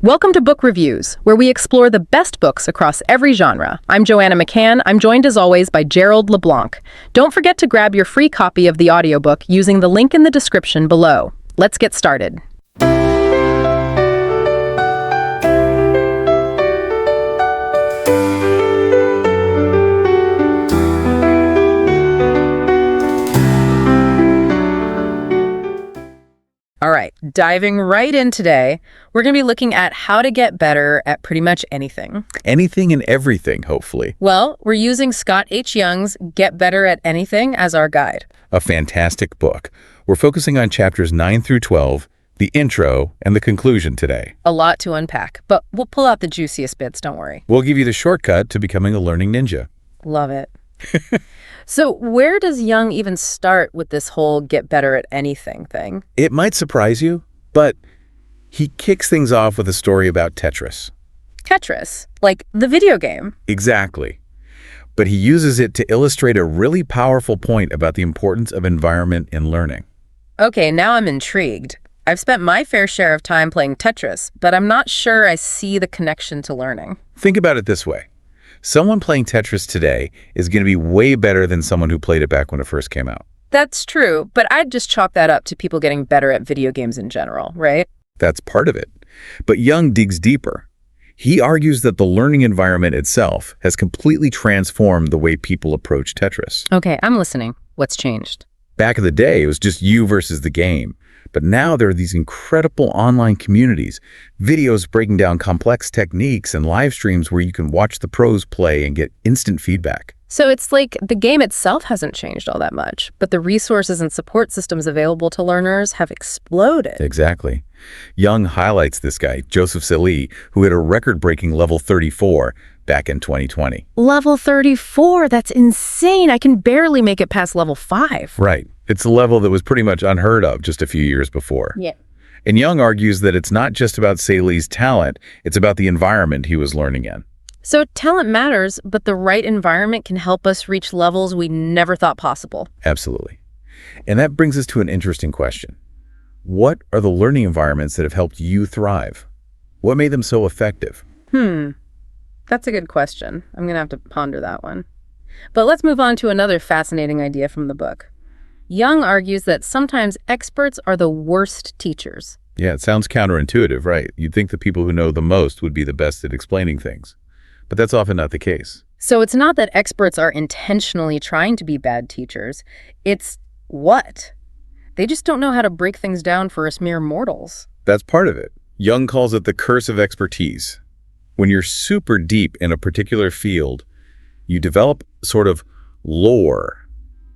Welcome to Book Reviews, where we explore the best books across every genre. I'm Joanna McCann. I'm joined as always by Gerald LeBlanc. Don't forget to grab your free copy of the audiobook using the link in the description below. Let's get started. All right, diving right in today, we're going to be looking at how to get better at pretty much anything. Anything and everything, hopefully. Well, we're using Scott H. Young's Get Better at Anything as our guide. A fantastic book. We're focusing on chapters 9 through 12, the intro, and the conclusion today. A lot to unpack, but we'll pull out the juiciest bits, don't worry. We'll give you the shortcut to becoming a learning ninja. Love it. So where does Young even start with this whole get better at anything thing? It might surprise you, but he kicks things off with a story about Tetris. Tetris, like the video game. Exactly. But he uses it to illustrate a really powerful point about the importance of environment in learning. Okay, now I'm intrigued. I've spent my fair share of time playing Tetris, but I'm not sure I see the connection to learning. Think about it this way. Someone playing Tetris today is going to be way better than someone who played it back when it first came out. That's true, but I'd just chalk that up to people getting better at video games in general, right? That's part of it. But Young digs deeper. He argues that the learning environment itself has completely transformed the way people approach Tetris. Okay, I'm listening. What's changed? Back in the day, it was just you versus the game. But now there are these incredible online communities, videos breaking down complex techniques and live streams where you can watch the pros play and get instant feedback. So it's like the game itself hasn't changed all that much, but the resources and support systems available to learners have exploded. Exactly. Young highlights this guy, Joseph Salih, who hit a record-breaking level 34 back in 2020. Level 34? That's insane. I can barely make it past level 5. Right. It's a level that was pretty much unheard of just a few years before. Yeah. And Young argues that it's not just about Salih's talent, it's about the environment he was learning in. So talent matters, but the right environment can help us reach levels we never thought possible. Absolutely. And that brings us to an interesting question. What are the learning environments that have helped you thrive? What made them so effective? That's a good question. I'm going to have to ponder that one. But let's move on to another fascinating idea from the book. Young argues that sometimes experts are the worst teachers. Yeah, it sounds counterintuitive, right? You'd think the people who know the most would be the best at explaining things. But that's often not the case. So it's not that experts are intentionally trying to be bad teachers. It's what? They just don't know how to break things down for us mere mortals. That's part of it. Young calls it the curse of expertise. When you're super deep in a particular field, you develop sort of lore,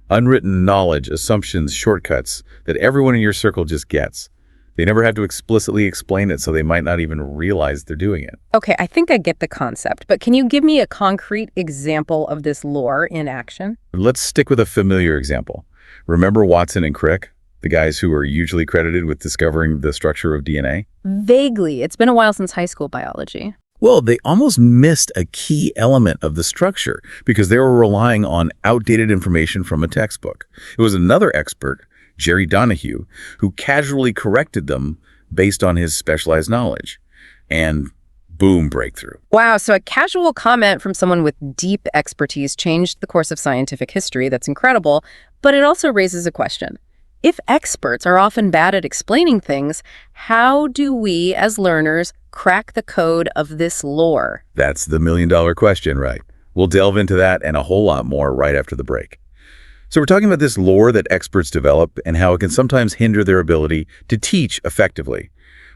unwritten knowledge, assumptions, shortcuts that everyone in your circle just gets. They never have to explicitly explain it, so they might not even realize they're doing it. Okay, I think I get the concept, but can you give me a concrete example of this lore in action? Let's stick with a familiar example. Remember Watson and Crick, the guys who are usually credited with discovering the structure of DNA? Vaguely. It's been a while since high school biology. Well, they almost missed a key element of the structure because they were relying on outdated information from a textbook. It was another expert, Jerry Donahue, who casually corrected them based on his specialized knowledge. And boom, breakthrough. Wow, so a casual comment from someone with deep expertise changed the course of scientific history. That's incredible, but it also raises a question. If experts are often bad at explaining things, how do we as learners crack the code of this lore? That's the million-dollar question, right? We'll delve into that and a whole lot more right after the break. So we're talking about this lore that experts develop and how it can sometimes hinder their ability to teach effectively.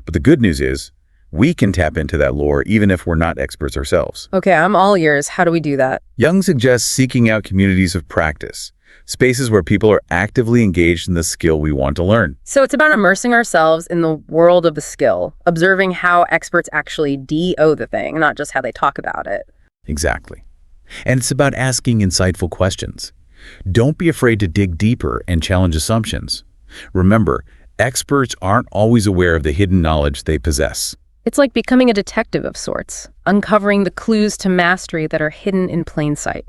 But the good news is we can tap into that lore even if we're not experts ourselves. Okay, I'm all ears. How do we do that? Young suggests seeking out communities of practice, spaces where people are actively engaged in the skill we want to learn. So it's about immersing ourselves in the world of the skill, observing how experts actually do the thing, not just how they talk about it. Exactly. And it's about asking insightful questions. Don't be afraid to dig deeper and challenge assumptions. Remember, experts aren't always aware of the hidden knowledge they possess. It's like becoming a detective of sorts, uncovering the clues to mastery that are hidden in plain sight.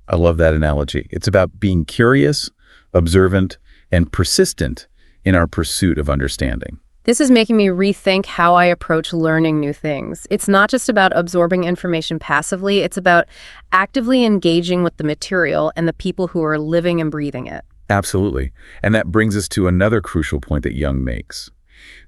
I love that analogy. It's about being curious, observant, and persistent in our pursuit of understanding. This is making me rethink how I approach learning new things. It's not just about absorbing information passively, it's about actively engaging with the material and the people who are living and breathing it. Absolutely. And that brings us to another crucial point that Jung makes: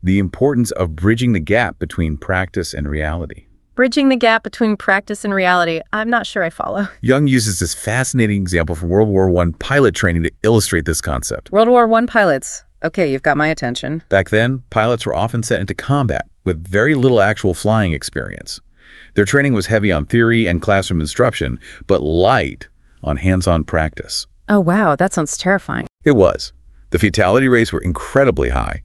the importance of bridging the gap between practice and reality. Bridging the gap between practice and reality, I'm not sure I follow. Jung uses this fascinating example from World War I pilot training to illustrate this concept. World War I pilots. Okay, you've got my attention. Back then, pilots were often sent into combat with very little actual flying experience. Their training was heavy on theory and classroom instruction, but light on hands-on practice. Oh wow, that sounds terrifying. It was. The fatality rates were incredibly high.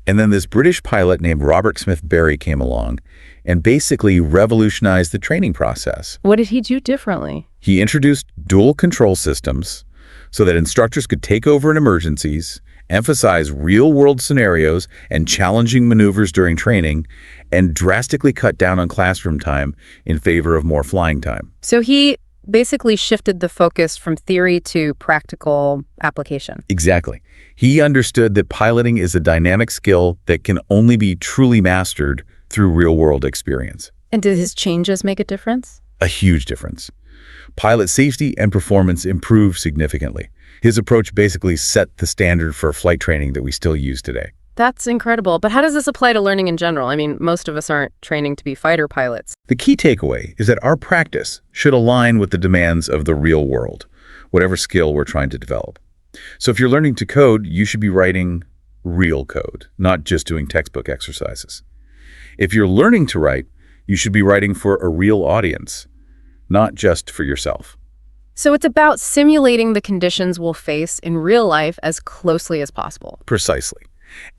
And then this British pilot named Robert Smith Barry came along and basically revolutionized the training process. What did he do differently? He introduced dual control systems so that instructors could take over in emergencies, emphasize real-world scenarios and challenging maneuvers during training, and drastically cut down on classroom time in favor of more flying time. So he basically shifted the focus from theory to practical application. Exactly. He understood that piloting is a dynamic skill that can only be truly mastered through real-world experience. And did his changes make a difference? A huge difference. Pilot safety and performance improved significantly. His approach basically set the standard for flight training that we still use today. That's incredible. But how does this apply to learning in general? I mean, most of us aren't training to be fighter pilots. The key takeaway is that our practice should align with the demands of the real world, whatever skill we're trying to develop. So if you're learning to code, you should be writing real code, not just doing textbook exercises. If you're learning to write, you should be writing for a real audience, not just for yourself. So it's about simulating the conditions we'll face in real life as closely as possible. Precisely.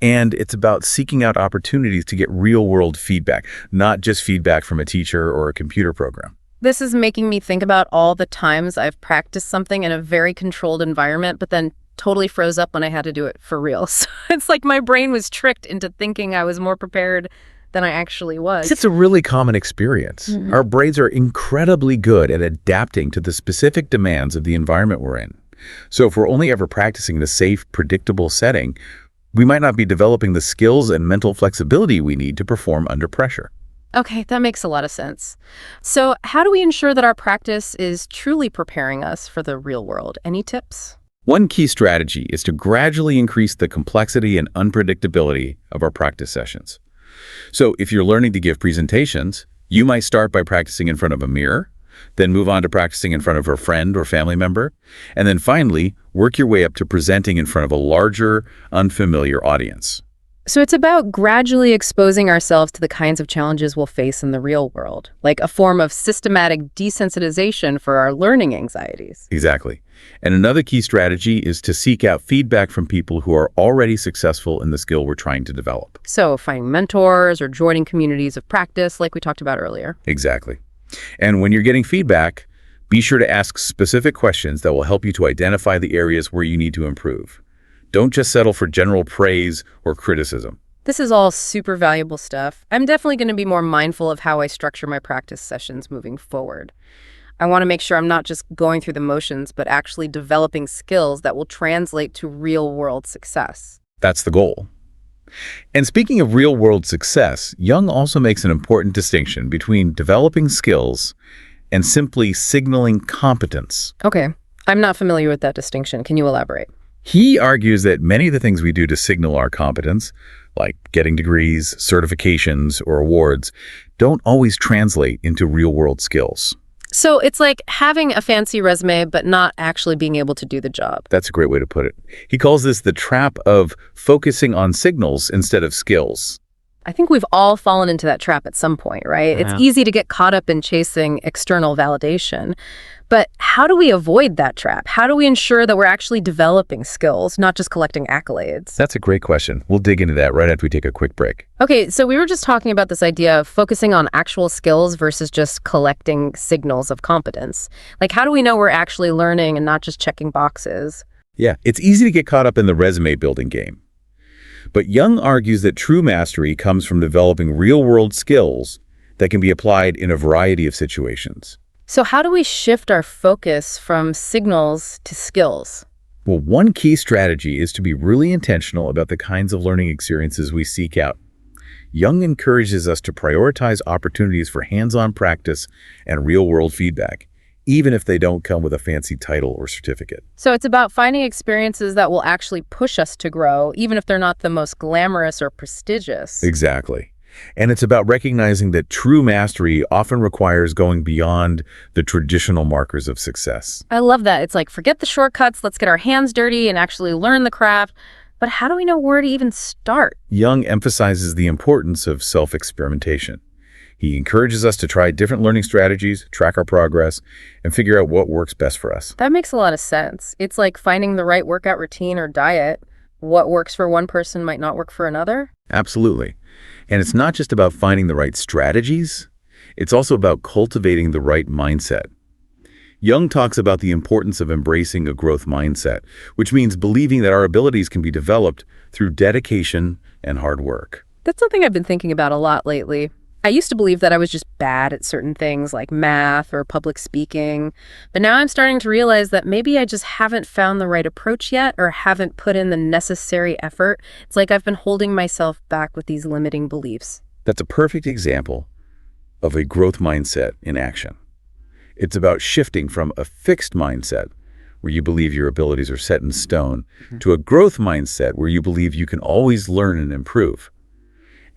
And it's about seeking out opportunities to get real-world feedback, not just feedback from a teacher or a computer program. This is making me think about all the times I've practiced something in a very controlled environment, but then totally froze up when I had to do it for real. So it's like my brain was tricked into thinking I was more prepared than I actually was. It's a really common experience. Our brains are incredibly good at adapting to the specific demands of the environment we're in. So if we're only ever practicing in a safe, predictable setting, we might not be developing the skills and mental flexibility we need to perform under pressure. Okay, that makes a lot of sense. So how do we ensure that our practice is truly preparing us for the real world? Any tips? One key strategy is to gradually increase the complexity and unpredictability of our practice sessions. So if you're learning to give presentations, you might start by practicing in front of a mirror, then move on to practicing in front of a friend or family member, and then finally work your way up to presenting in front of a larger, unfamiliar audience. So it's about gradually exposing ourselves to the kinds of challenges we'll face in the real world, like a form of systematic desensitization for our learning anxieties. Exactly. And another key strategy is to seek out feedback from people who are already successful in the skill we're trying to develop. So finding mentors or joining communities of practice, like we talked about earlier. Exactly. And when you're getting feedback, be sure to ask specific questions that will help you to identify the areas where you need to improve. Don't just settle for general praise or criticism. This is all super valuable stuff. I'm definitely going to be more mindful of how I structure my practice sessions moving forward. I want to make sure I'm not just going through the motions, but actually developing skills that will translate to real-world success. That's the goal. And speaking of real-world success, Jung also makes an important distinction between developing skills and simply signaling competence. Okay, I'm not familiar with that distinction. Can you elaborate? He argues that many of the things we do to signal our competence, like getting degrees, certifications, or awards, don't always translate into real-world skills. So it's like having a fancy resume, but not actually being able to do the job. That's a great way to put it. He calls this the trap of focusing on signals instead of skills. I think we've all fallen into that trap at some point, right? It's easy to get caught up in chasing external validation. But how do we avoid that trap? How do we ensure that we're actually developing skills, not just collecting accolades? That's a great question. We'll dig into that right after we take a quick break. Okay, so we were just talking about this idea of focusing on actual skills versus just collecting signals of competence. Like, how do we know we're actually learning and not just checking boxes? Yeah, it's easy to get caught up in the resume building game. But Jung argues that true mastery comes from developing real-world skills that can be applied in a variety of situations. So how do we shift our focus from signals to skills? Well, one key strategy is to be really intentional about the kinds of learning experiences we seek out. Young encourages us to prioritize opportunities for hands-on practice and real-world feedback, even if they don't come with a fancy title or certificate. So it's about finding experiences that will actually push us to grow, even if they're not the most glamorous or prestigious. Exactly. And it's about recognizing that true mastery often requires going beyond the traditional markers of success. I love that. It's like, forget the shortcuts, let's get our hands dirty and actually learn the craft. But how do we know where to even start? Young emphasizes the importance of self-experimentation. He encourages us to try different learning strategies, track our progress, and figure out what works best for us. That makes a lot of sense. It's like finding the right workout routine or diet. What works for one person might not work for another. Absolutely. And it's not just about finding the right strategies, it's also about cultivating the right mindset. Young talks about the importance of embracing a growth mindset, which means believing that our abilities can be developed through dedication and hard work. That's something I've been thinking about a lot lately. I used to believe that I was just bad at certain things like math or public speaking, but now I'm starting to realize that maybe I just haven't found the right approach yet or haven't put in the necessary effort. It's like I've been holding myself back with these limiting beliefs. That's a perfect example of a growth mindset in action. It's about shifting from a fixed mindset, where you believe your abilities are set in stone, to a growth mindset where you believe you can always learn and improve.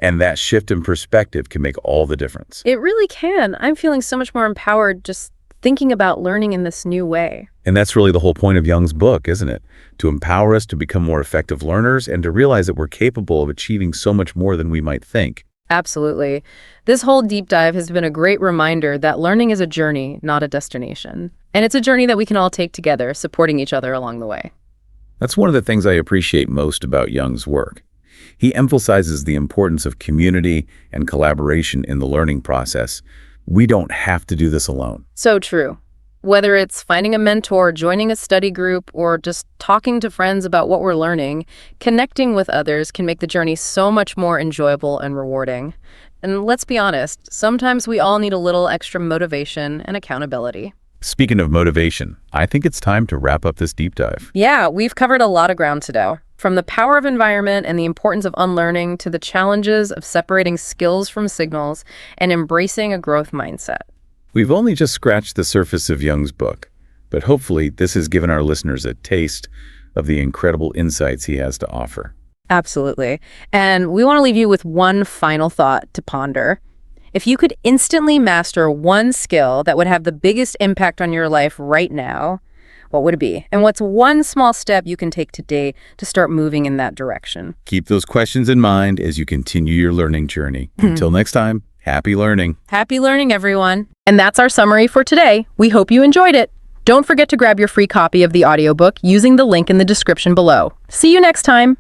And that shift in perspective can make all the difference. It really can. I'm feeling so much more empowered just thinking about learning in this new way. And that's really the whole point of Young's book, isn't it? To empower us to become more effective learners and to realize that we're capable of achieving so much more than we might think. Absolutely. This whole deep dive has been a great reminder that learning is a journey, not a destination. And it's a journey that we can all take together, supporting each other along the way. That's one of the things I appreciate most about Young's work. He emphasizes the importance of community and collaboration in the learning process. We don't have to do this alone. So true. Whether it's finding a mentor, joining a study group, or just talking to friends about what we're learning, connecting with others can make the journey so much more enjoyable and rewarding. And let's be honest, sometimes we all need a little extra motivation and accountability. Speaking of motivation, I think it's time to wrap up this deep dive. Yeah, we've covered a lot of ground today. From the power of environment and the importance of unlearning to the challenges of separating skills from signals and embracing a growth mindset. We've only just scratched the surface of Young's book, but hopefully this has given our listeners a taste of the incredible insights he has to offer. Absolutely. And we want to leave you with one final thought to ponder. If you could instantly master one skill that would have the biggest impact on your life right now, what would it be? And what's one small step you can take today to start moving in that direction? Keep those questions in mind as you continue your learning journey. Until next time, happy learning. Happy learning, everyone. And that's our summary for today. We hope you enjoyed it. Don't forget to grab your free copy of the audiobook using the link in the description below. See you next time.